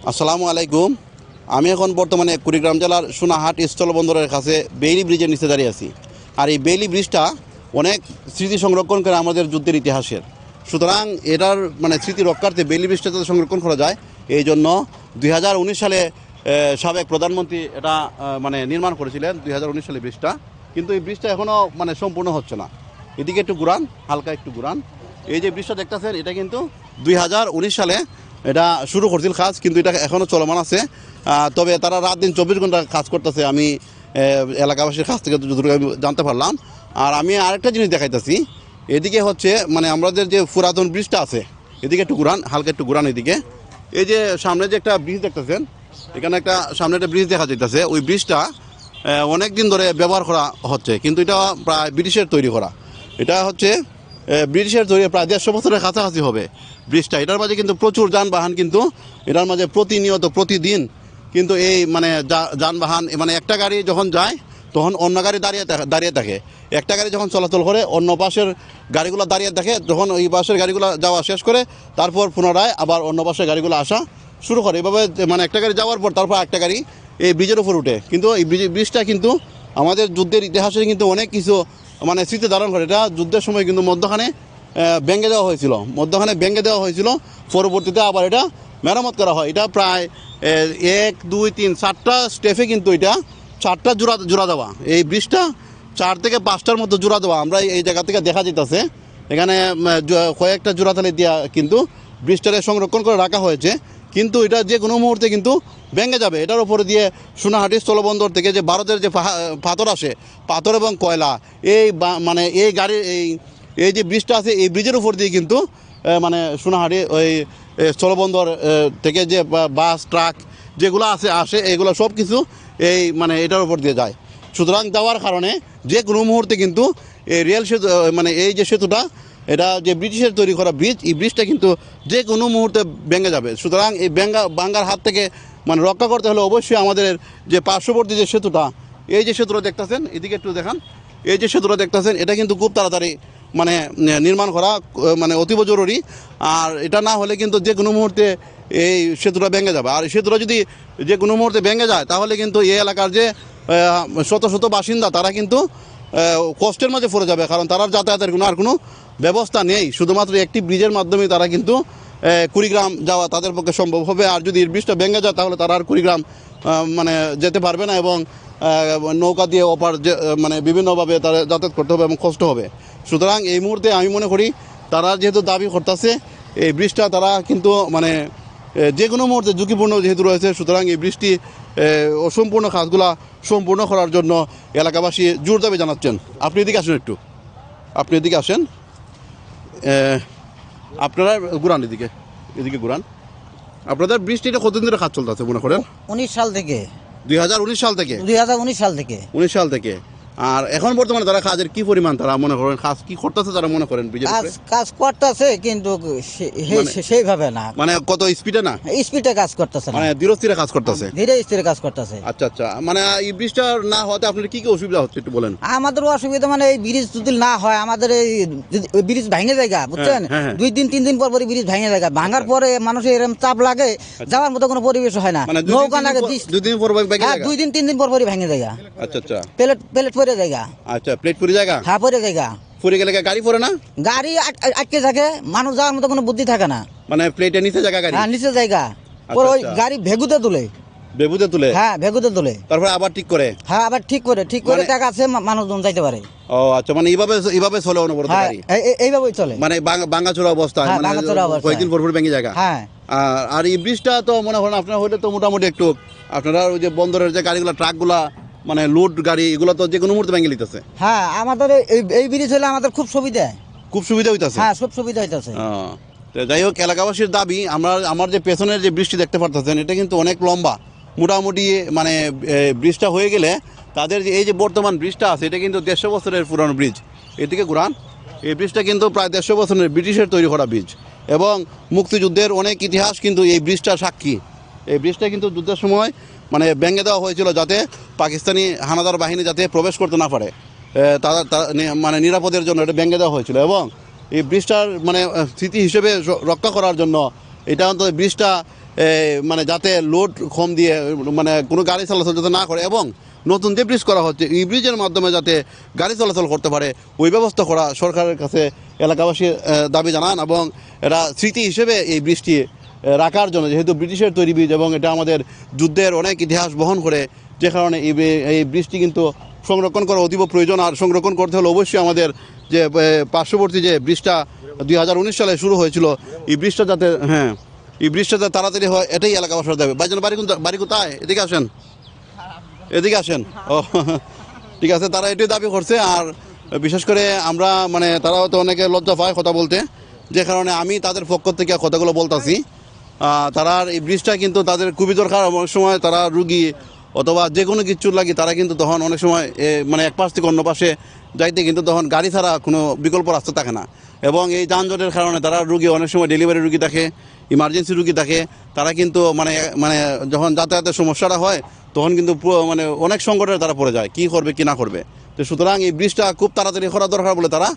আসসালামু আলাইকুম। আমি এখন বর্তমানে কুড়িগ্রাম জেলার সোনাহাট স্থলবন্দরের কাছে বেইলি ব্রিজের নিচে দাঁড়িয়ে আছি। আর এই বেইলি ব্রিজটা অনেক স্মৃতি সংরক্ষণ করে আমাদের যুদ্ধের ইতিহাসের। সুতরাং এটার স্মৃতি রক্ষার্থে বেইলি ব্রিজটা যাতে সংরক্ষণ করা যায়, এই জন্য 2019 সালে সাবেক প্রধানমন্ত্রী এটা নির্মাণ করেছিলেন 2019 সালে ব্রিজটা। কিন্তু এই ব্রিজটা এখনও সম্পূর্ণ হচ্ছে না। এদিকে একটু ঘুরান, হালকা একটু ঘুরান। এই যে ব্রিজটা দেখতেছেন, এটা কিন্তু 2019 সালে এটা শুরু করছিল কাজ, কিন্তু এটা এখনও চলমান আছে। তবে তারা রাত দিন 24 ঘন্টা কাজ করতেছে, আমি এলাকাবাসীর কাছ থেকে যতটুকু আমি জানতে পারলাম। আর আমি আরেকটা জিনিস দেখাইতেছি, এদিকে হচ্ছে আমাদের যে পুরাতন ব্রিজটা আছে, এদিকে একটু ঘুরান, হালকা একটু ঘুরান এদিকে। এই যে সামনে যে একটা ব্রিজ দেখতেছেন, এখানে একটা সামনে একটা ব্রিজ দেখা যাইতেছে। ওই ব্রিজটা অনেক দিন ধরে ব্যবহার করা হচ্ছে, কিন্তু এটা প্রায় ব্রিটিশের তৈরি করা। এটা হচ্ছে ব্রিটিশের তৈরি, প্রায় 150 বছরের কাছাকাছি হবে ব্রিজটা। এটার মাঝে কিন্তু প্রচুর যানবাহন, কিন্তু এটার মাঝে প্রতিনিয়ত প্রতিদিন কিন্তু এই যানবাহন একটা গাড়ি যখন যায় তখন অন্য গাড়ি দাঁড়িয়ে থাকে। একটা গাড়ি যখন চলাচল করে অন্য পাশের গাড়িগুলো দাঁড়িয়ে থাকে, যখন ওই পাশের গাড়িগুলো যাওয়া শেষ করে তারপর পুনরায় আবার অন্য পাশের গাড়িগুলো আসা শুরু করে। এভাবে একটা গাড়ি যাওয়ার পর তারপর একটা গাড়ি এই ব্রিজের উপর উঠে। কিন্তু এই ব্রিজটা কিন্তু আমাদের যুদ্ধের ইতিহাসে কিন্তু অনেক কিছু স্মৃতি ধারণ করে। এটা যুদ্ধের সময় কিন্তু মধ্যখানে ভেঙে দেওয়া হয়েছিল। পরবর্তীতে আবার এটা মেরামত করা হয়। এটা প্রায় 1 2 3 4টা স্টেপে কিন্তু এটা 4টা জোড়া দেওয়া। এই ব্রিজটা 4 থেকে 5টার মতো জোড়া দেওয়া আমরা এই জায়গা থেকে দেখা যেতেছে। এখানে কয়েকটা জোড়া তালে দিয়া কিন্তু ব্রিজটারে সংরক্ষণ করে রাখা হয়েছে। কিন্তু এটা যে কোনো মুহূর্তে কিন্তু ভেঙে যাবে। এটার উপরে দিয়ে সোনাহাটি স্থলবন্দর থেকে যে ভারতের যে পাথর আসে, পাথর এবং কয়লা, এই এই গাড়ির এই যে ব্রিজটা আছে, এই ব্রিজের উপর দিয়ে কিন্তু সোনাহাটি ওই স্থলবন্দর থেকে যে বাস ট্রাক যেগুলো আসে এগুলো সব কিছু এই এটার উপর দিয়ে যায়। সুতরাং যাওয়ার কারণে যে কোনো মুহূর্তে কিন্তু এই রেল সেতু এই যে সেতুটা, এটা যে ব্রিটিশের তৈরি করা ব্রিজ, এই ব্রিজটা কিন্তু যে কোনো মুহূর্তে ভেঙে যাবে। সুতরাং এই ভাঙ্গার হাত থেকে রক্ষা করতে হলে অবশ্যই আমাদের যে পার্শ্ববর্তী যে সেতুটা, এই যে সেতুটা দেখতেছেন, এদিকে একটু দেখান, এই যে সেতুটা দেখতেছেন, এটা কিন্তু খুব তাড়াতাড়ি নির্মাণ করা অতীব জরুরি। আর এটা না হলে কিন্তু যে কোনো মুহূর্তে এই সেতুটা ভেঙে যাবে। আর সেতুটা যদি যে কোনো মুহূর্তে ভেঙে যায় তাহলে কিন্তু এই এলাকার যে শত শত বাসিন্দা তারা কিন্তু কষ্টের মাঝে পড়ে যাবে, কারণ তারা যাতায়াতের আর কোনো ব্যবস্থা নেই। শুধুমাত্র একটি ব্রিজের মাধ্যমে তারা কিন্তু কুড়িগ্রাম যাওয়া তাদের পক্ষে সম্ভব হবে। আর যদি এই ব্রিজটা ভেঙে যায় তাহলে তারা আর কুড়িগ্রাম যেতে পারবে না, এবং নৌকা দিয়ে ওপার যে বিভিন্নভাবে তারা যাতায়াত করতে হবে এবং কষ্ট হবে। সুতরাং এই মুহূর্তে আমি মনে করি তারা যেহেতু দাবি করতেছে এই ব্রিজটা, তারা কিন্তু যে কোনো মুহূর্তে ঝুঁকিপূর্ণ যেহেতু রয়েছে, সুতরাং এই ব্রিজটি অসম্পূর্ণ কাজগুলা সম্পূর্ণ করার জন্য এলাকাবাসী জোর দাবি জানাচ্ছেন। আপনি এদিকে আসেন, আপনি এদিকে আসেন, আপনারা ঘুরান, এদিকে ঘুরান। আপনাদের ব্রিজটিটা কতদিন ধরে কাজ চলতেছে মনে করেন? 19 সাল থেকে। 2019 সাল থেকে? 2019 সাল থেকে। 19 সাল থেকে। আর এখন বর্তমানে তারা কাজের কি পরিমাণ তারা মনে করেন কাজ কি করতেছে, তারা মনে করেন কাজ করতেছে, কিন্তু সেইভাবে না, কত স্পিডে না, স্পিডে কাজ করতেছে না, ধীরে স্থিরে কাজ করতেছে, ধীরে স্থিরে কাজ করতেছে। আচ্ছা আচ্ছা। এই ব্রিজটা না হওয়াতে আপনার কি কি অসুবিধা হচ্ছে একটু বলেন। আমাদের অসুবিধা এই ব্রিজ যদি না হয়, আমাদের এই ব্রিজ ভেঙে জায়গা, বুঝছেন, 2 দিন 3 দিন পর ব্রিজ ভেঙে জায়গা, ভাঙার পরে মানুষের এরকম চাপ লাগে, যাওয়ার মতো কোনো পরিবেশ হয় না। নৌকা লাগে 2 দিন পর 2 দিন 3 দিন পর ভেঙে জায়গা। আচ্ছা আচ্ছা। প্লেট পরে জায়গা। আচ্ছা, প্লেট পরে জায়গা? হ্যাঁ, পরে জায়গা। পরে গেলে গাড়ি পরে না? গাড়ি আটকে থাকে, মানুষ যাওয়ার মতো কোনো বুদ্ধি থাকে না। প্লেটের নিচে জায়গা, গাড়ি? হ্যাঁ, নিচে জায়গা। পরে ওই গাড়ি ভেগুতে তুলে। হ্যাঁ, ভেগুতে তুলে, তারপর আবার ঠিক করে। হ্যাঁ, আবার ঠিক করে টাকা আছে, মানুষজন যাইতে পারে। ও আচ্ছা, এইভাবে চলে অনবরত গাড়ি? এইভাবেই চলে, ভাঙাচোরা অবস্থা, কয়েকদিন পর ভেঙে জায়গা। হ্যাঁ। আর এই ব্রিজটা তো মনে করেন আপনার হইলে তো মোটামুটি একটু, আপনারা ওই যে বন্দরের যে গাড়িগুলো, ট্রাকগুলা লোড গাড়ি, এগুলো তো যে কোনো মুহূর্তে ভেঙে লিতেছে। হ্যাঁ, আমাদের এই ব্রিজ হলে আমাদের খুব সুবিধা হইতাছে। হ্যাঁ, সব সুবিধা হইতাছে। যাই হোক, এলাকাবাসীর দাবি, আমার যে পেছনের যে ব্রিজটি দেখতে পারতেছেন, এটা কিন্তু অনেক লম্বা। মোটামুটি ব্রিজটা হয়ে গেলে তাদের যে এই যে বর্তমান ব্রিজটা আছে, এটা কিন্তু 150 বছরের পুরানো ব্রিজ। এদিকে ঘুরান। এই ব্রিজটা কিন্তু প্রায় 150 বছরের ব্রিটিশের তৈরি করা ব্রিজ, এবং মুক্তিযুদ্ধের অনেক ইতিহাস কিন্তু এই ব্রিজটা সাক্ষী। এই ব্রিজটা কিন্তু যুদ্ধের সময় ভেঙে দেওয়া হয়েছিল, যাতে পাকিস্তানি হানাদার বাহিনী যাতে প্রবেশ করতে না পারে, তারা নিরাপদের জন্য এটা ভেঙে দেওয়া হয়েছিল। এবং এই ব্রিজটার স্মৃতি হিসেবে রক্ষা করার জন্য এটা অন্তত ব্রিজটা মানে যাতে লোড কম দিয়ে মানে কোনো গাড়ি চলাচল যাতে না করে, এবং নতুন যে ব্রিজ করা হচ্ছে এই ব্রিজের মাধ্যমে যাতে গাড়ি চলাচল করতে পারে ওই ব্যবস্থা করা সরকারের কাছে এলাকাবাসী দাবি জানান। এবং এরা স্মৃতি হিসেবে এই ব্রিজটি রাখার জন্য, যেহেতু ব্রিটিশের তৈরি ব্রিজ এবং এটা আমাদের যুদ্ধের অনেক ইতিহাস বহন করে, যে কারণে এই ব্রিজটি কিন্তু সংরক্ষণ করা অতীব প্রয়োজন। আর সংরক্ষণ করতে হলে অবশ্যই আমাদের যে পার্শ্ববর্তী যে ব্রিজটা 2019 সালে শুরু হয়েছিল এই ব্রিজটা যাতে এই ব্রিজটা যাতে তাড়াতাড়ি হয় এটাই এলাকাবাসীর দাবি। ভাইজান বাড়ি কোথায়? এদিকে আসেন, এদিকে আসেন। ও ঠিক আছে, তারা এটাই দাবি করছে। আর বিশেষ করে আমরা মানে তারা হয়তো অনেকে লজ্জা পায় কথা বলতে, যে কারণে আমি তাদের পক্ষ থেকে কথাগুলো বলতেছি। তারা এই ব্রিজটা কিন্তু তাদের খুবই দরকার। অনেক সময় তারা রুগী অথবা যে কোনো কিছুর লাগে তারা কিন্তু তখন অনেক সময় মানে এক পাশ থেকে অন্য পাশে যাইতে কিন্তু তখন গাড়ি ছাড়া কোনো বিকল্প রাস্তা থাকে না। এবং এই যানজটের কারণে তারা রুগী অনেক সময় ডেলিভারি রুগী থাকে, ইমার্জেন্সি রুগী থাকে, তারা কিন্তু মানে মানে যখন যাতায়াতের সমস্যাটা হয় তখন কিন্তু মানে অনেক সংকটের তারা পড়ে যায়, কী করবে কি না করবে। তো সুতরাং এই ব্রিজটা খুব তাড়াতাড়ি করা দরকার বলে তারা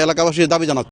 এলাকাবাসীর দাবি জানাচ্ছে।